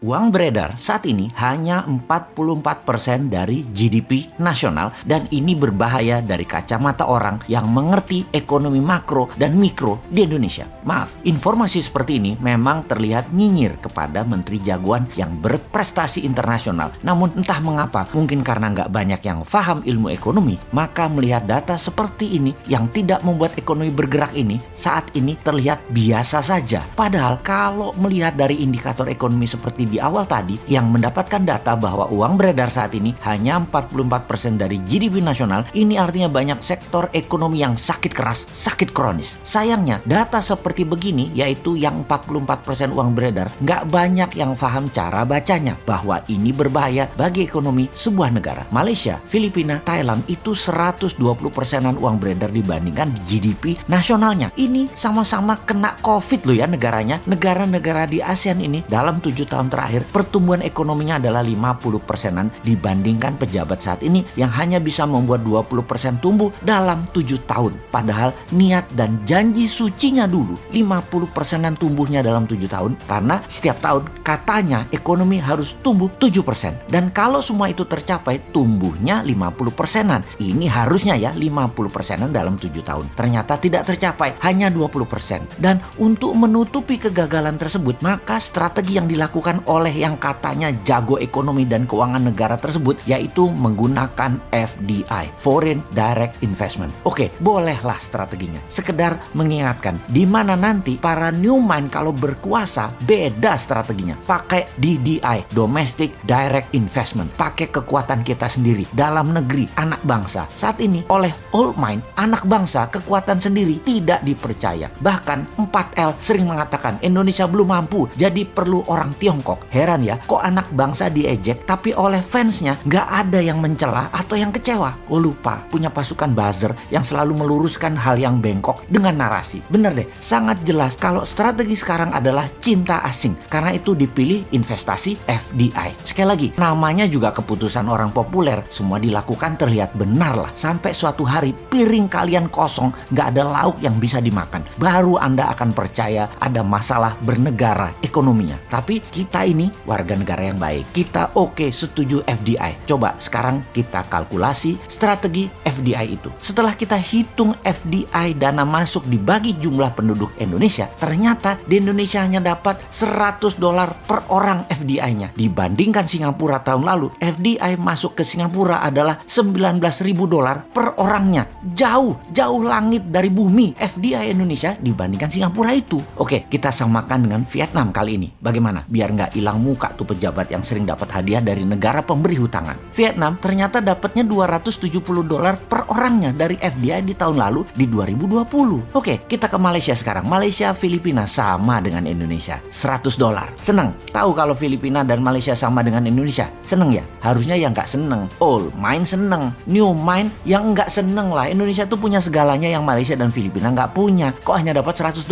uang beredar saat ini hanya 44% dari GDP nasional dan ini berbahaya dari kacamata orang yang mengerti ekonomi makro dan mikro di Indonesia. Maaf, informasi seperti ini memang terlihat nyinyir kepada menteri jagoan yang berprestasi internasional. Namun entah mengapa, mungkin karena nggak banyak yang paham ilmu ekonomi, maka melihat data seperti ini yang tidak membuat ekonomi bergerak ini saat ini terlihat biasa saja. Padahal kalau melihat dari indikator ekonomi seperti di awal tadi yang mendapatkan data bahwa uang beredar saat ini hanya 44% dari GDP nasional, ini artinya banyak sektor ekonomi yang sakit keras, sakit kronis. Sayangnya data seperti begini, yaitu yang 44% uang beredar, nggak banyak yang paham cara bacanya bahwa ini berbahaya bagi ekonomi sebuah negara. Malaysia, Filipina, Thailand itu 120%-an uang beredar dibandingkan GDP nasionalnya. Ini sama-sama kena COVID loh ya negaranya. Negara-negara di ASEAN ini dalam 7 tahun terakhir pertumbuhan ekonominya adalah 50%-an dibandingkan pejabat saat ini yang hanya bisa membuat 20% tumbuh dalam 7 tahun. Padahal niat dan janji sucinya dulu 50%-an tumbuhnya dalam 7 tahun karena setiap tahun katanya ekonomi harus tumbuh 7%. Dan kalau semua itu tercapai tumbuhnya 50%-an. Ini harusnya ya 50%-an dalam 7 tahun. Ternyata tidak tercapai, hanya 20%. Dan untuk menutupi kegagalan tersebut, maka strategi yang dilakukan oleh yang katanya jago ekonomi dan keuangan negara tersebut yaitu menggunakan FDI, Foreign Direct Investment. Oke, bolehlah strateginya. Sekedar mengingatkan, di mana nanti para new mind kalau berkuasa beda strateginya. Pakai DDI, Domestic Direct Investment. Pakai kekuatan kita sendiri dalam negeri, anak bangsa. Saat ini oleh old mind, anak bangsa kekuatan sendiri tidak dipercaya. Bahkan 4L sering mengatakan Indonesia belum mampu, jadi perlu orang Tiongkok. Heran ya, kok anak bangsa diejek tapi oleh fansnya nggak ada yang mencela atau yang kecewa. Oh lupa, punya pasukan buzzer yang selalu meluruskan hal yang bengkok dengan narasi. Bener deh, sangat jelas kalau strategi sekarang adalah cinta asing. Karena itu dipilih investasi FDI. Sekali lagi, namanya juga keputusan orang populer. Semua dilakukan terlihat benar lah. Sampai suatu hari piring kalian kosong, nggak ada lauk yang bisa dimakan. Baru Anda akan percaya ada masalah bernegara ekonominya. Tapi kita ini warga negara yang baik. Kita oke, setuju FDI. Coba sekarang kita kalkulasi strategi FDI itu. Setelah kita hitung FDI dana masuk dibagi jumlah penduduk Indonesia, ternyata di Indonesia hanya dapat $100 per orang FDI-nya. Dibandingkan Singapura tahun lalu, FDI masuk ke Singapura adalah $19.000 per orangnya. Jauh langit dari bumi FDI Indonesia dibandingkan Singapura itu. Oke, kita samakan dengan Vietnam kali ini. Bagaimana? Biar nggak hilang muka tuh pejabat yang sering dapat hadiah dari negara pemberi hutangan. Vietnam ternyata dapatnya $270 per orangnya dari FDI di tahun lalu di 2020. Oke, kita ke Malaysia sekarang. Malaysia, Filipina sama dengan Indonesia. $100. Seneng? Tahu kalau Filipina dan Malaysia sama dengan Indonesia? Seneng ya? Harusnya yang nggak seneng. Old mind seneng. New mind yang nggak seneng lah. Indonesia tuh punya segalanya yang Malaysia dan Filipina nggak punya. Kok hanya dapat $100?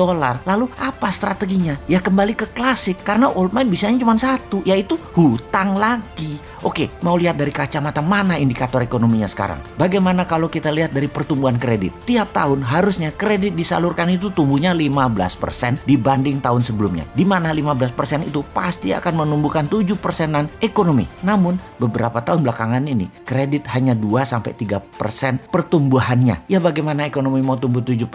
Lalu apa strateginya? Ya kembali ke klasik. Karena old mind bisanya cuma satu, yaitu hutang lagi. Oke, mau lihat dari kacamata mana indikator ekonominya sekarang? Bagaimana kalau kita lihat dari pertumbuhan kredit? Tiap tahun harusnya kredit disalurkan itu tumbuhnya 15% dibanding tahun sebelumnya. Di mana 15% itu pasti akan menumbuhkan 7%-an ekonomi. Namun, beberapa tahun belakangan ini, kredit hanya 2-3% pertumbuhannya. Ya bagaimana ekonomi mau tumbuh 7%?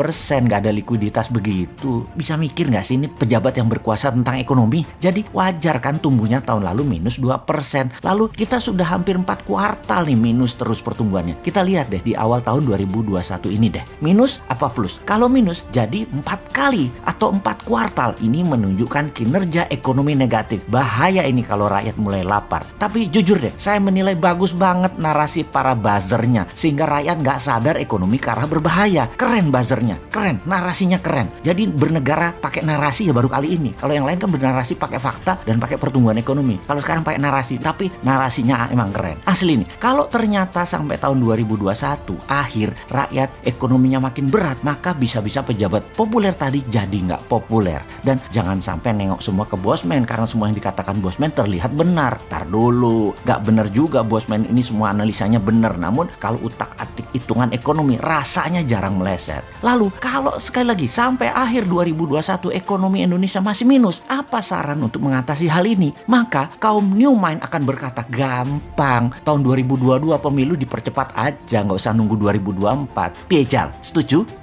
Nggak ada likuiditas begitu. Bisa mikir nggak sih ini pejabat yang berkuasa tentang ekonomi? Jadi wajar kan tumbuhnya tahun lalu minus 2%. Lalu kita sudah hampir 4 kuartal nih minus terus pertumbuhannya. Kita lihat deh di awal tahun 2021 ini deh. Minus apa plus? Kalau minus jadi 4 kali atau 4 kuartal. Ini menunjukkan kinerja ekonomi negatif. Bahaya ini kalau rakyat mulai lapar. Tapi jujur deh, saya menilai bagus banget narasi para buzzernya. Sehingga rakyat nggak sadar ekonomi ke arah berbahaya. Keren buzzernya, keren, narasinya keren. Jadi bernegara pakai narasi ya baru kali ini. Kalau yang lain kan bernarasi pakai fakta dan pakai pertumbuhan ekonomi. Kalau sekarang pakai narasi, tapi narasinya emang keren. Asli nih, kalau ternyata sampai tahun 2021 akhir rakyat ekonominya makin berat, maka bisa-bisa pejabat populer tadi jadi nggak populer. Dan jangan sampai nengok semua ke bosman karena semua yang dikatakan bosman terlihat benar. Tar dulu, nggak benar juga bosman ini semua analisanya benar. Namun kalau utak-atik hitungan ekonomi rasanya jarang meleset. Lalu kalau sekali lagi sampai akhir 2021 ekonomi Indonesia masih minus, apa saran untuk mengatasi hal ini? Maka kaum new mind akan berkata, gampang, tahun 2022 pemilu dipercepat aja, nggak usah nunggu 2024. Piejal, setuju?